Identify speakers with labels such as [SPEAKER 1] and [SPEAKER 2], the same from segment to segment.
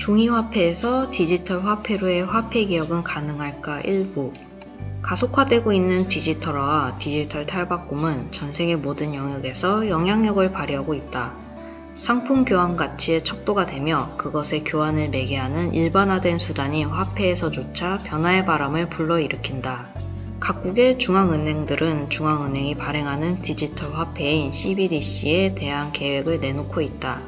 [SPEAKER 1] 종이화폐에서 디지털 화폐로의 화폐 개혁은 가능할까? 일부. 가속화되고 있는 디지털화와 디지털 탈바꿈은 전 세계 모든 영역에서 영향력을 발휘하고 있다. 상품 교환 가치의 척도가 되며 그것의 교환을 매개하는 일반화된 수단인 화폐에서조차 변화의 바람을 불러일으킨다. 각국의 중앙은행들은 중앙은행이 발행하는 디지털 화폐인 CBDC에 대한 계획을 내놓고 있다.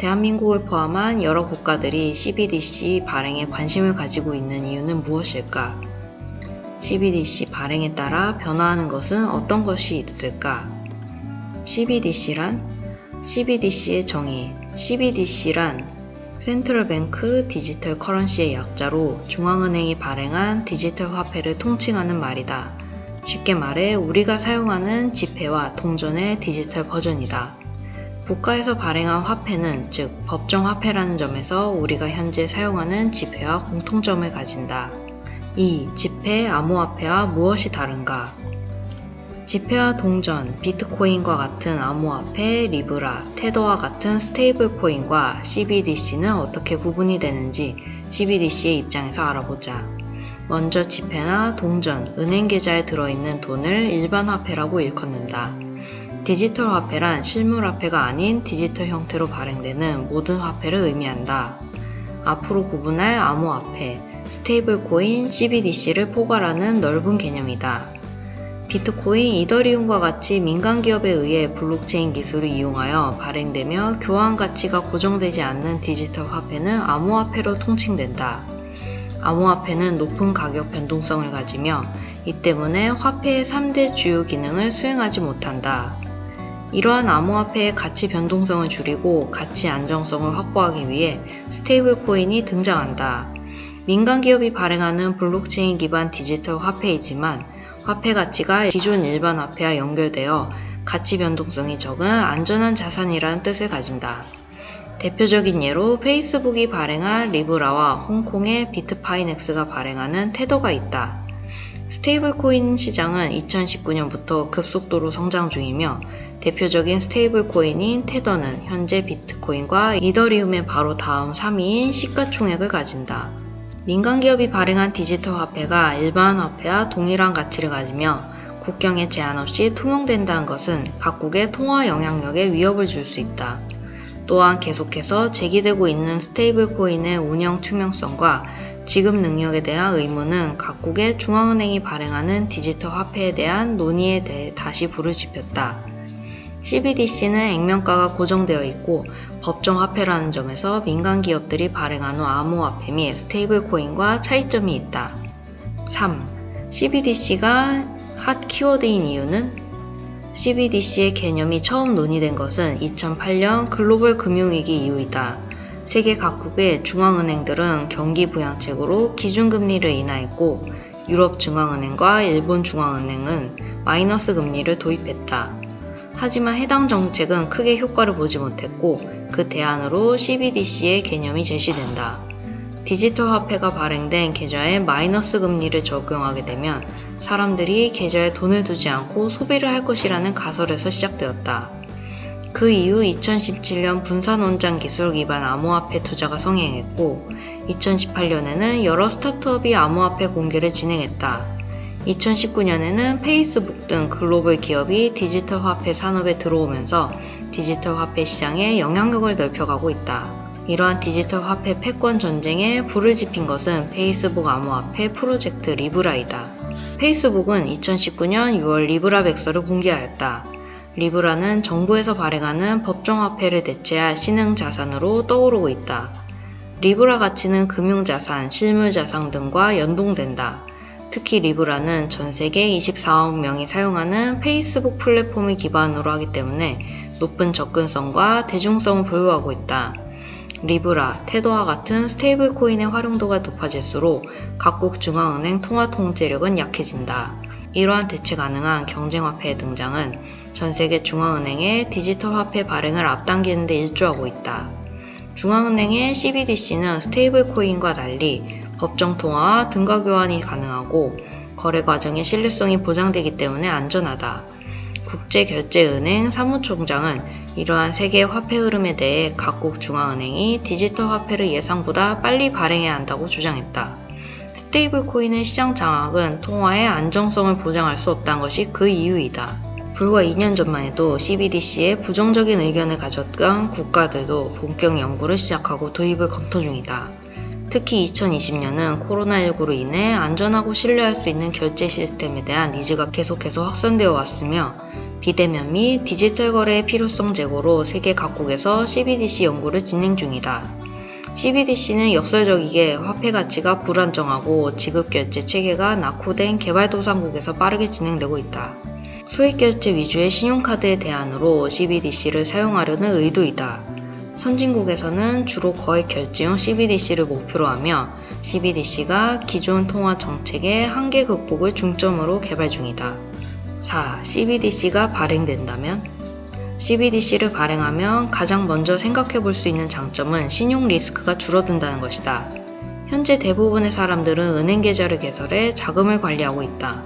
[SPEAKER 1] 대한민국을 포함한 여러 국가들이 CBDC 발행에 관심을 가지고 있는 이유는 무엇일까? CBDC 발행에 따라 변화하는 것은 어떤 것이 있을까? CBDC의 정의. CBDC란 센트럴 뱅크 디지털 커런시의 약자로 중앙은행이 발행한 디지털 화폐를 통칭하는 말이다. 쉽게 말해 우리가 사용하는 지폐와 동전의 디지털 버전이다. 국가에서 발행한 화폐는 즉 법정 화폐라는 점에서 우리가 현재 사용하는 지폐와 공통점을 가진다. 2. 지폐, 암호화폐와 무엇이 다른가? 지폐와 동전, 비트코인과 같은 암호화폐, 리브라, 테더와 같은 스테이블 코인과 CBDC는 어떻게 구분이 되는지 CBDC의 입장에서 알아보자. 먼저 지폐나 동전, 은행 계좌에 들어있는 돈을 일반 화폐라고 일컫는다. 디지털 화폐란 실물 화폐가 아닌 디지털 형태로 발행되는 모든 화폐를 의미한다. 앞으로 구분할 암호화폐, 스테이블 코인, CBDC를 포괄하는 넓은 개념이다. 비트코인, 이더리움과 같이 민간 기업에 의해 블록체인 기술을 이용하여 발행되며 교환 가치가 고정되지 않는 디지털 화폐는 암호화폐로 통칭된다. 암호화폐는 높은 가격 변동성을 가지며 이 때문에 화폐의 3대 주요 기능을 수행하지 못한다. 이러한 암호화폐의 가치 변동성을 줄이고 가치 안정성을 확보하기 위해 스테이블 코인이 등장한다. 민간 기업이 발행하는 블록체인 기반 디지털 화폐이지만 화폐 가치가 기존 일반 화폐와 연결되어 가치 변동성이 적은 안전한 자산이라는 뜻을 가진다. 대표적인 예로 페이스북이 발행한 리브라와 홍콩의 비트파이넥스가 발행하는 테더가 있다. 스테이블 코인 시장은 2019년부터 급속도로 성장 중이며 대표적인 스테이블 코인인 테더는 현재 비트코인과 이더리움의 바로 다음 3위인 시가총액을 가진다. 민간 기업이 발행한 디지털 화폐가 일반 화폐와 동일한 가치를 가지며 국경에 제한 없이 통용된다는 것은 각국의 통화 영향력에 위협을 줄 수 있다. 또한 계속해서 제기되고 있는 스테이블 코인의 운영 투명성과 지급 능력에 대한 의무는 각국의 중앙은행이 발행하는 디지털 화폐에 대한 논의에 대해 다시 불을 지폈다. CBDC는 액면가가 고정되어 있고 법정 화폐라는 점에서 민간 기업들이 발행하는 암호화폐 및 스테이블 코인과 차이점이 있다. 3. CBDC가 핫 키워드인 이유는? CBDC의 개념이 처음 논의된 것은 2008년 글로벌 금융위기 이후이다. 세계 각국의 중앙은행들은 경기 부양책으로 기준금리를 인하했고 유럽 중앙은행과 일본 중앙은행은 마이너스 금리를 도입했다. 하지만 해당 정책은 크게 효과를 보지 못했고 그 대안으로 CBDC의 개념이 제시된다. 디지털 화폐가 발행된 계좌에 마이너스 금리를 적용하게 되면 사람들이 계좌에 돈을 두지 않고 소비를 할 것이라는 가설에서 시작되었다. 그 이후 2017년 분산원장 기술 기반 암호화폐 투자가 성행했고 2018년에는 여러 스타트업이 암호화폐 공개를 진행했다. 2019년에는 페이스북 등 글로벌 기업이 디지털 화폐 산업에 들어오면서 디지털 화폐 시장에 영향력을 넓혀가고 있다. 이러한 디지털 화폐 패권 전쟁에 불을 지핀 것은 페이스북 암호화폐 프로젝트 리브라이다. 페이스북은 2019년 6월 리브라 백서를 공개하였다. 리브라는 정부에서 발행하는 법정화폐를 대체할 신흥 자산으로 떠오르고 있다. 리브라 가치는 금융자산, 실물자산 등과 연동된다. 특히 리브라는 전 세계 24억 명이 사용하는 페이스북 플랫폼을 기반으로 하기 때문에 높은 접근성과 대중성을 보유하고 있다. 리브라, 테더와 같은 스테이블 코인의 활용도가 높아질수록 각국 중앙은행 통화 통제력은 약해진다. 이러한 대체 가능한 경쟁화폐의 등장은 전 세계 중앙은행의 디지털 화폐 발행을 앞당기는 데 일조하고 있다. 중앙은행의 CBDC는 스테이블 코인과 달리 법정 통화와 등가 교환이 가능하고 거래 과정의 신뢰성이 보장되기 때문에 안전하다. 국제결제은행 사무총장은 이러한 세계의 화폐 흐름에 대해 각국 중앙은행이 디지털 화폐를 예상보다 빨리 발행해야 한다고 주장했다. 스테이블 코인의 시장 장악은 통화의 안정성을 보장할 수 없다는 것이 그 이유이다. 불과 2년 전만 해도 CBDC에 부정적인 의견을 가졌던 국가들도 본격 연구를 시작하고 도입을 검토 중이다. 특히 2020년은 코로나19로 인해 안전하고 신뢰할 수 있는 결제 시스템에 대한 니즈가 계속해서 확산되어 왔으며 비대면 및 디지털 거래의 필요성 제고로 세계 각국에서 CBDC 연구를 진행 중이다. CBDC는 역설적이게 화폐 가치가 불안정하고 지급 결제 체계가 낙후된 개발도상국에서 빠르게 진행되고 있다. 소액 결제 위주의 신용카드의 대안으로 CBDC를 사용하려는 의도이다. 선진국에서는 주로 거액 결제용 CBDC를 목표로 하며 CBDC가 기존 통화 정책의 한계 극복을 중점으로 개발 중이다. 4. CBDC가 발행된다면? CBDC를 발행하면 가장 먼저 생각해 볼 수 있는 장점은 신용 리스크가 줄어든다는 것이다. 현재 대부분의 사람들은 은행 계좌를 개설해 자금을 관리하고 있다.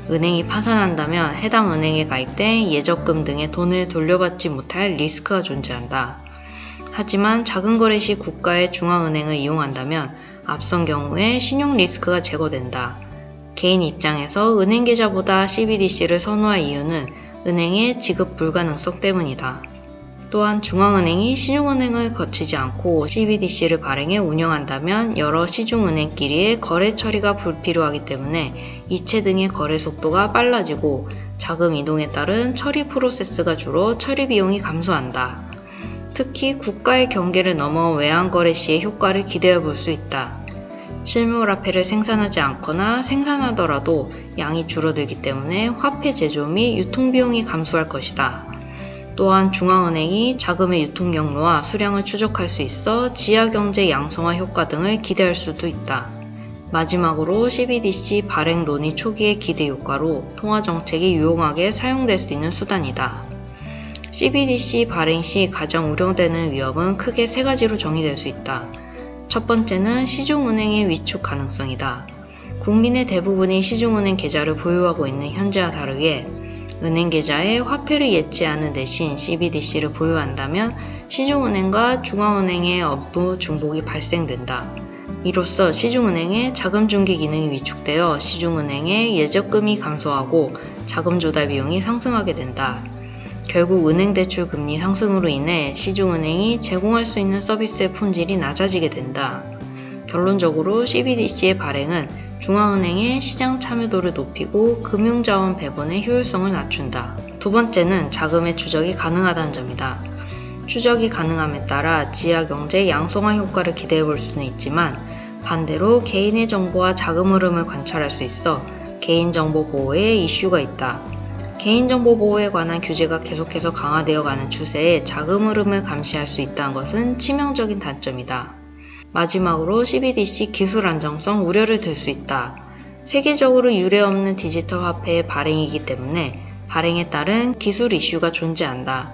[SPEAKER 1] 은행이 파산한다면 해당 은행에 가입된 예적금 등의 돈을 돌려받지 못할 리스크가 존재한다. 하지만 작은 거래 시 국가의 중앙은행을 이용한다면 앞선 경우에 신용 리스크가 제거된다. 개인 입장에서 은행 계좌보다 CBDC를 선호할 이유는 은행의 지급 불가능성 때문이다. 또한 중앙은행이 시중은행을 거치지 않고 CBDC를 발행해 운영한다면 여러 시중은행끼리의 거래 처리가 불필요하기 때문에 이체 등의 거래 속도가 빨라지고 자금 이동에 따른 처리 프로세스가 줄어 처리 비용이 감소한다. 특히 국가의 경계를 넘어 외환 거래 시의 효과를 기대해 볼 수 있다. 실물화폐를 생산하지 않거나 생산하더라도 양이 줄어들기 때문에 화폐 제조 및 유통 비용이 감소할 것이다. 또한 중앙은행이 자금의 유통 경로와 수량을 추적할 수 있어 지하경제 양성화 효과 등을 기대할 수도 있다. 마지막으로 CBDC 발행 논의 초기의 기대 효과로 통화정책이 유용하게 사용될 수 있는 수단이다. CBDC 발행 시 가장 우려되는 위험은 크게 세 가지로 정의될 수 있다. 첫 번째는 시중은행의 위축 가능성이다. 국민의 대부분이 시중은행 계좌를 보유하고 있는 현재와 다르게 은행 계좌에 화폐를 예치하는 대신 CBDC를 보유한다면 시중은행과 중앙은행의 업무 중복이 발생된다. 이로써 시중은행의 자금 중개 기능이 위축되어 시중은행의 예적금이 감소하고 자금 조달 비용이 상승하게 된다. 결국 은행 대출 금리 상승으로 인해 시중은행이 제공할 수 있는 서비스의 품질이 낮아지게 된다. 결론적으로 CBDC의 발행은 중앙은행의 시장 참여도를 높이고 금융자원 배분의 효율성을 낮춘다. 두 번째는 자금의 추적이 가능하다는 점이다. 추적이 가능함에 따라 지하경제 양성화 효과를 기대해 볼 수는 있지만 반대로 개인의 정보와 자금 흐름을 관찰할 수 있어 개인정보 보호에 이슈가 있다. 개인정보 보호에 관한 규제가 계속해서 강화되어 가는 추세에 자금 흐름을 감시할 수 있다는 것은 치명적인 단점이다. 마지막으로 CBDC 기술 안정성 우려를 들 수 있다. 세계적으로 유례없는 디지털 화폐의 발행이기 때문에 발행에 따른 기술 이슈가 존재한다.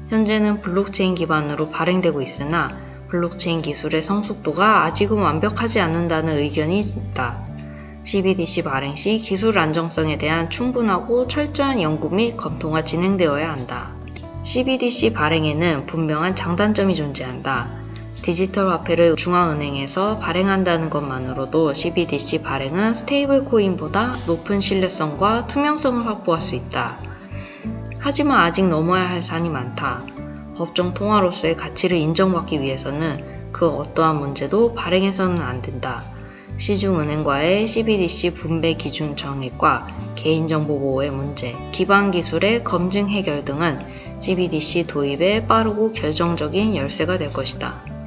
[SPEAKER 1] 현재는 블록체인 기반으로 발행되고 있으나 블록체인 기술의 성숙도가 아직은 완벽하지 않는다는 의견이 있다. CBDC 발행 시 기술 안정성에 대한 충분하고 철저한 연구 및 검토가 진행되어야 한다. CBDC 발행에는 분명한 장단점이 존재한다. 디지털 화폐를 중앙은행에서 발행한다는 것만으로도 CBDC 발행은 스테이블 코인보다 높은 신뢰성과 투명성을 확보할 수 있다. 하지만 아직 넘어야 할 산이 많다. 법정 통화로서의 가치를 인정받기 위해서는 그 어떠한 문제도 발행해서는 안 된다. 시중은행과의 CBDC 분배 기준 정립과 개인정보 보호의 문제, 기반 기술의 검증 해결 등은 CBDC 도입에 빠르고 결정적인 열쇠가 될 것이다.